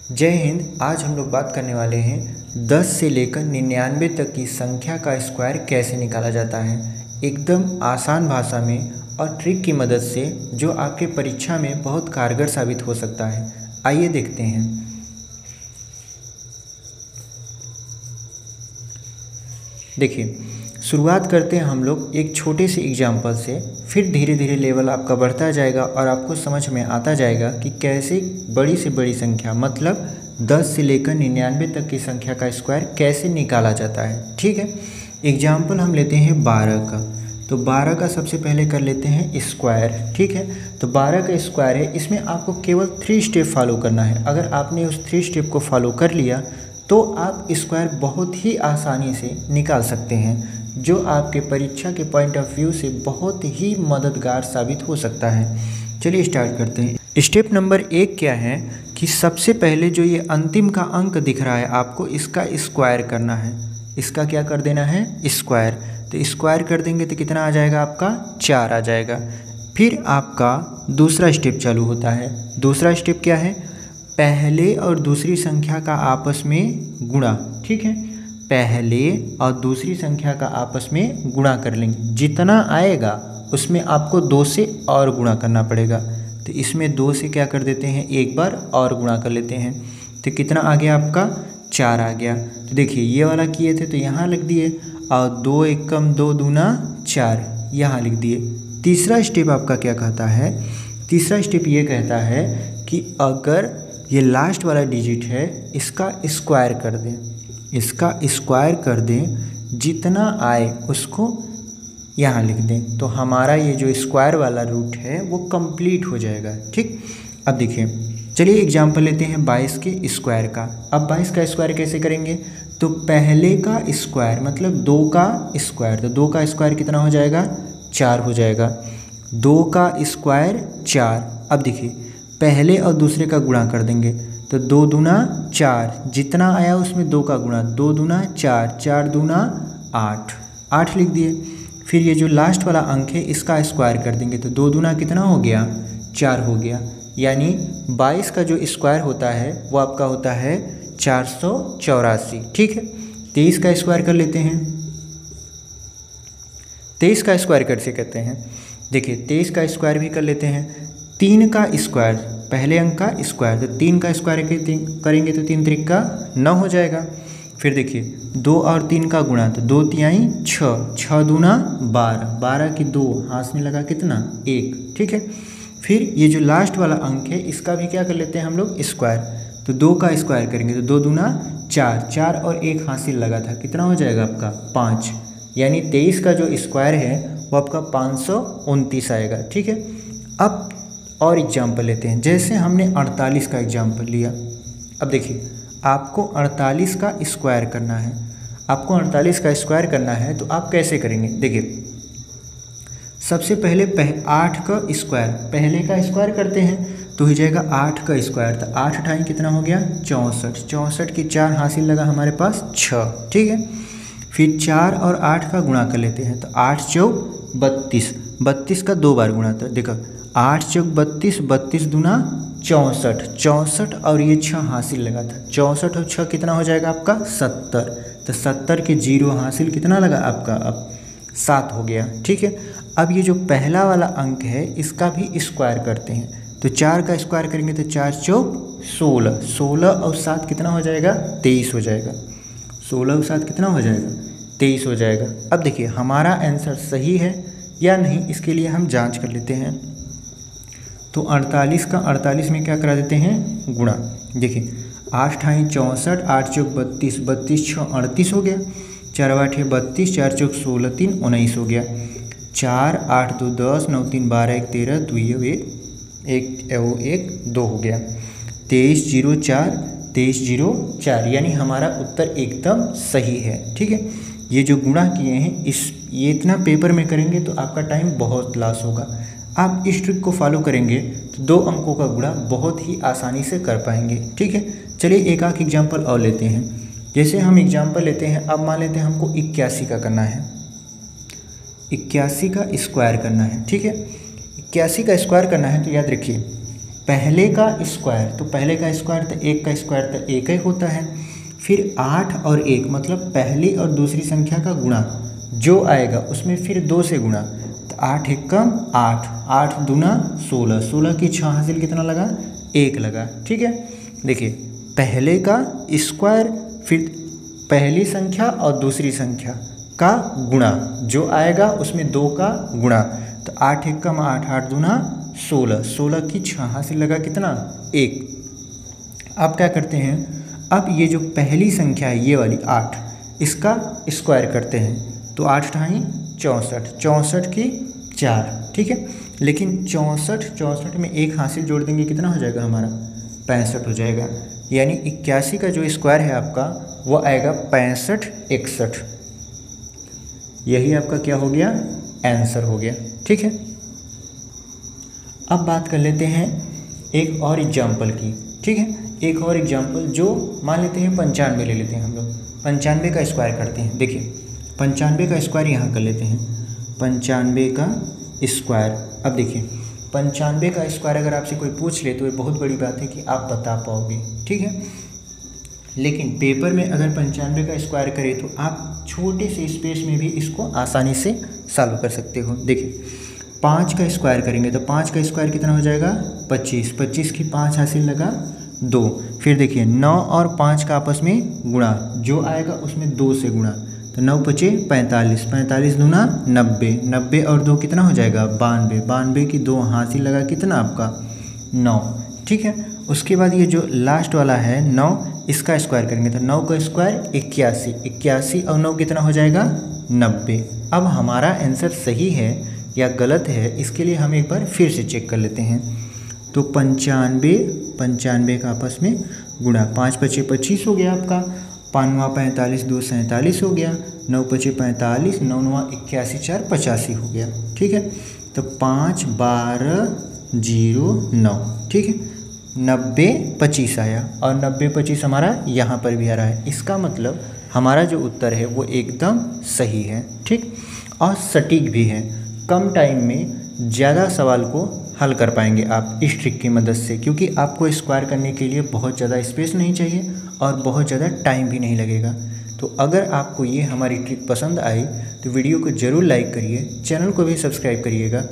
जय हिंद। आज हम लोग बात करने वाले हैं 10 से लेकर 99 तक की संख्या का स्क्वायर कैसे निकाला जाता है, एकदम आसान भाषा में और ट्रिक की मदद से, जो आपके परीक्षा में बहुत कारगर साबित हो सकता है। आइए देखते हैं। देखिए, शुरुआत करते हैं हम लोग एक छोटे से एग्जाम्पल से, फिर धीरे धीरे लेवल आपका बढ़ता जाएगा और आपको समझ में आता जाएगा कि कैसे बड़ी से बड़ी संख्या मतलब 10 से लेकर 99 तक की संख्या का स्क्वायर कैसे निकाला जाता है। ठीक है, एग्जाम्पल हम लेते हैं 12 का। तो 12 का सबसे पहले कर लेते हैं स्क्वायर। ठीक है, तो 12 का स्क्वायर है, इसमें आपको केवल 3 स्टेप फॉलो करना है। अगर आपने उस 3 स्टेप को फॉलो कर लिया तो आप स्क्वायर बहुत ही आसानी से निकाल सकते हैं, जो आपके परीक्षा के पॉइंट ऑफ व्यू से बहुत ही मददगार साबित हो सकता है। चलिए स्टार्ट करते हैं। स्टेप नंबर 1 क्या है कि सबसे पहले जो ये अंतिम का अंक दिख रहा है आपको, इसका स्क्वायर करना है। इसका क्या कर देना है? स्क्वायर। तो स्क्वायर कर देंगे तो कितना आ जाएगा आपका? 4 आ जाएगा। फिर आपका दूसरा स्टेप चालू होता है। दूसरा स्टेप क्या है? पहले और दूसरी संख्या का आपस में गुणा। ठीक है, पहले और दूसरी संख्या का आपस में गुणा कर लेंगे। जितना आएगा उसमें आपको 2 से और गुणा करना पड़ेगा। तो इसमें 2 से क्या कर देते हैं, एक बार और गुणा कर लेते हैं। तो कितना आ गया आपका? 4 आ गया। तो देखिए, ये वाला किए थे तो यहाँ लिख दिए, और 2 एकम 2 दूना 4 यहाँ लिख दिए। तीसरा स्टेप आपका क्या कहता है? तीसरा स्टेप ये कहता है कि अगर ये लास्ट वाला डिजिट है, इसका स्क्वायर कर दें। इसका स्क्वायर कर दें, जितना आए उसको यहाँ लिख दें। तो हमारा ये जो स्क्वायर वाला रूट है वो कंप्लीट हो जाएगा। ठीक, अब देखिए, चलिए एग्जांपल लेते हैं 22 के स्क्वायर का। अब 22 का स्क्वायर कैसे करेंगे? तो पहले का स्क्वायर मतलब 2 का स्क्वायर। तो 2 का स्क्वायर कितना हो जाएगा? 4 हो जाएगा। 2 का स्क्वायर 4। अब देखिए, पहले और दूसरे का गुणा कर देंगे। तो 2 दूना 4, जितना आया उसमें 2 का गुणा, 2 दूना 4, 4 दूना 8, 8 लिख दिए। फिर ये जो लास्ट वाला अंक है इसका स्क्वायर कर देंगे। तो 2 दूना कितना हो गया? 4 हो गया। यानी 22 का जो स्क्वायर होता है वो आपका होता है 484। ठीक है, 23 का स्क्वायर कर लेते हैं। 23 का स्क्वायर कैसे करते हैं? देखिए, 23 का स्क्वायर भी कर लेते हैं। 3 का स्क्वायर, पहले अंक का स्क्वायर, तो 3 का स्क्वायर करेंगे तो 3 त्रिक का 9 हो जाएगा। फिर देखिए, 2 और 3 का गुणा, तो 2 तिहाई 6, 6 दूना 12, 12 की 2 हाथ में लगा कितना? 1। ठीक है, फिर ये जो लास्ट वाला अंक है इसका भी क्या कर लेते हैं हम लोग? स्क्वायर। तो 2 का स्क्वायर करेंगे तो 2 दूना 4, 4 और 1 हासिल लगा था, कितना हो जाएगा आपका? 5। यानी 23 का जो स्क्वायर है वो आपका 529 आएगा। ठीक है, अब और एग्जाम्पल लेते हैं। जैसे हमने 48 का एग्जाम्पल लिया। अब देखिए, आपको 48 का स्क्वायर करना है। आपको 48 का स्क्वायर करना है तो आप कैसे करेंगे? देखिए, सबसे पहले 8 का स्क्वायर, पहले का स्क्वायर करते हैं तो हो जाएगा 8 का स्क्वायर। तो 8 × कितना हो गया? 64। 64 की 4 हासिल लगा हमारे पास 6। ठीक है, फिर 4 और 8 का गुणा कर लेते हैं। तो 8 चौक 32, 32 का 2 बार गुणा। तो देखो, 8 चौक 32, 32 दूना 64, 64 और ये 6 हासिल लगा था। 64 और 6 कितना हो जाएगा आपका? 70। तो 70 के 0 हासिल कितना लगा आपका? अब 7 हो गया। ठीक है, अब ये जो पहला वाला अंक है इसका भी स्क्वायर करते हैं। तो 4 का स्क्वायर करेंगे तो 4 चौक 16, 16 और 7 कितना हो जाएगा? 23 हो जाएगा। 16 और 7 कितना हो जाएगा? 23 हो जाएगा। अब देखिए, हमारा आंसर सही है या नहीं, इसके लिए हम जांच कर लेते हैं। तो 48 का 48 में क्या करा देते हैं? गुणा। देखिए, 8 × 64, 8 चौक 32, 32 6 38 हो गया। 4 8 32, 4 चौक 16, 3 19 हो गया। 4 8 2 10, 9 3 12, 1 13, 2 1 2 हो गया। 23 0 4, 23 0 4, यानी हमारा उत्तर एकदम सही है। ठीक है, ये जो गुणा किए हैं ये इतना पेपर में करेंगे तो आपका टाइम बहुत लॉस होगा। आप इस ट्रिक को फॉलो करेंगे तो 2 अंकों का गुणा बहुत ही आसानी से कर पाएंगे। ठीक है, चलिए एक आध एग्जाम्पल और लेते हैं। जैसे हम एग्जाम्पल लेते हैं, अब मान लेते हैं हमको 81 का करना है। 81 का स्क्वायर करना है। ठीक है, 81 का स्क्वायर करना है तो याद रखिए, पहले का स्क्वायर, तो पहले का स्क्वायर तो एक का स्क्वायर तो एक ही होता है। फिर 8 और 1 मतलब पहली और दूसरी संख्या का गुणा जो आएगा उसमें फिर 2 से गुणा, तो 8 एक कम 8, 8 दूना 16, 16 की 6 हासिल कितना लगा, 1 लगा। ठीक है, देखिए पहले का स्क्वायर फिर पहली संख्या और दूसरी संख्या का गुणा जो आएगा उसमें 2 का गुणा, तो 8 एक कम 8, 8 दूना 16, 16 की 6 हासिल लगा कितना, 1। अब क्या करते हैं, अब ये जो पहली संख्या है ये वाली 8, इसका स्क्वायर करते हैं, तो 8 ढाई 64, 64 की 4। ठीक है, लेकिन 64 में 1 हासिल जोड़ देंगे कितना हो जाएगा हमारा, 65 हो जाएगा। यानी 81 का जो स्क्वायर है आपका वो आएगा 65 61। यही आपका क्या हो गया, आंसर हो गया। ठीक है, अब बात कर लेते हैं एक और एग्जाम्पल की। ठीक है, एक और एग्जाम्पल जो मान लेते हैं 95 ले लेते हैं हम लोग, 95 का स्क्वायर करते हैं। देखिए 95 का स्क्वायर यहाँ कर लेते हैं, 95 का स्क्वायर। अब देखिए 95 का स्क्वायर अगर आपसे कोई पूछ ले तो ये बहुत बड़ी बात है कि आप बता पाओगे। ठीक है, लेकिन पेपर में अगर 95 का स्क्वायर करें तो आप छोटे से स्पेस में भी इसको आसानी से सॉल्व कर सकते हो। देखिए 5 का स्क्वायर करेंगे तो 5 का स्क्वायर कितना हो जाएगा, 25, 25 की 5 हासिल लगा 2। फिर देखिए 9 और 5 का आपस में गुणा जो आएगा उसमें 2 से गुणा, तो 9 पचे 45, 45 दूना 90, 90 और 2 कितना हो जाएगा, 92, 92 की 2 हासिल लगा कितना आपका, 9। ठीक है, उसके बाद ये जो लास्ट वाला है 9, इसका स्क्वायर करेंगे तो 9 का स्क्वायर 81, 81 और 9 कितना हो जाएगा, 90। अब हमारा आंसर सही है या गलत है इसके लिए हम एक बार फिर से चेक कर लेते हैं। तो 95 का आपस में गुणा, 5 पचे 25 हो गया आपका, 5 9 45, 2 47 हो गया, 9 पचे 45, 9 9 81, 4 85 हो गया। ठीक है, तो 5 12 0 9। ठीक है, 90 25 आया और 90 25 हमारा यहाँ पर भी आ रहा है। इसका मतलब हमारा जो उत्तर है वो एकदम सही है। ठीक, और सटीक भी है। कम टाइम में ज़्यादा सवाल को हल कर पाएंगे आप इस ट्रिक की मदद से, क्योंकि आपको स्क्वायर करने के लिए बहुत ज़्यादा स्पेस नहीं चाहिए और बहुत ज़्यादा टाइम भी नहीं लगेगा। तो अगर आपको ये हमारी ट्रिक पसंद आई तो वीडियो को ज़रूर लाइक करिए, चैनल को भी सब्सक्राइब करिएगा।